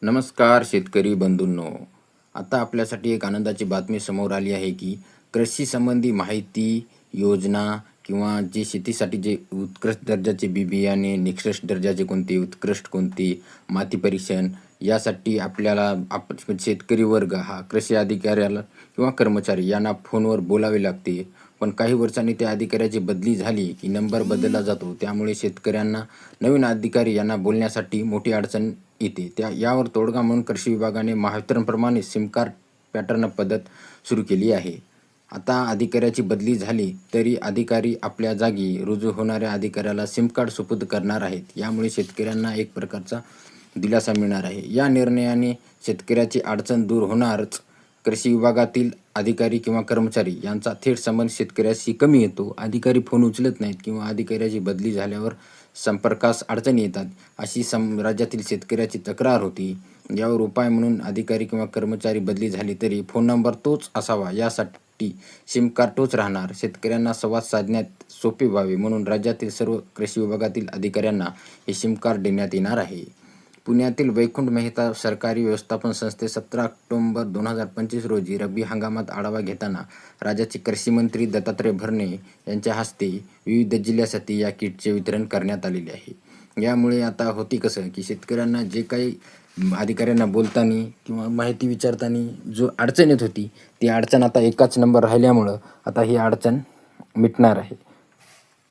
नमस्कार शेतकरी बंधूंनो. आता आपल्यासाठी एक आनंदाची बातमी समोर आली आहे की कृषी संबंधी माहिती, योजना किंवा जे शेतीसाठी जे उत्कृष्ट दर्जाचे बियाणे, निकृष्ट दर्जाचे कोणते, उत्कृष्ट कोणते, माती परीक्षण यासाठी आपल्याला शेतकरी वर्ग हा कृषी अधिकाऱ्याला किंवा कर्मचारी यांना फोनवर बोलावे लागते. पण काही वर्षांनी त्या अधिकाऱ्याची बदली झाली की नंबर बदलला जातो. त्यामुळे शेतकऱ्यांना नवीन अधिकारी यांना बोलण्यासाठी मोठी अडचण येते. यावर तोडगा म्हणून कृषी विभागाने महावितरणप्रमाणे सिम कार्ड पॅटर्न पद्धत सुरू केली आहे. आता अधिकाऱ्याची बदली झाली तरी अधिकारी आपल्या जागी रुजू होणाऱ्या अधिकाऱ्याला सिम कार्ड सुपूर्द करणार आहेत. यामुळे शेतकऱ्यांना एक प्रकारचा दिलासा मिळणार आहे. या निर्णयाने शेतकऱ्याची अडचण दूर होणारच. कृषी विभागातील अधिकारी किंवा कर्मचारी यांचा थेट संबंध शेतकऱ्याशी कमी येतो. अधिकारी फोन उचलत नाहीत किंवा अधिकाऱ्याची बदली झाल्यावर संपर्कास अडचणी येतात, अशी राज्यातील शेतकऱ्याची तक्रार होती. यावर उपाय म्हणून अधिकारी किंवा कर्मचारी बदली झाली तरी फोन नंबर तोच असावा यासाठी सिम कार्ड तोच राहणार. शेतकऱ्यांना संवाद साधण्यात सोपे व्हावे म्हणून राज्यातील सर्व कृषी विभागातील अधिकाऱ्यांना हे सिम कार्ड देण्यात येणार आहे. पुण्यातील वैकुंठ मेहता सरकारी व्यवस्थापन संस्थे 17 ऑक्टोबर 2025 रोजी रब्बी हंगामात आढावा घेताना राज्याचे कृषी मंत्री दत्तात्रय भरणे यांच्या हस्ते विविध जिल्ह्यासाठी या किटचे वितरण करण्यात आलेले आहे. यामुळे आता होती कसं की शेतकऱ्यांना जे काही अधिकाऱ्यांना बोलताना किंवा माहिती विचारताना जो अडचण येत होती ती अडचण आता एकाच नंबर राहिल्यामुळं आता ही अडचण मिटणार आहे.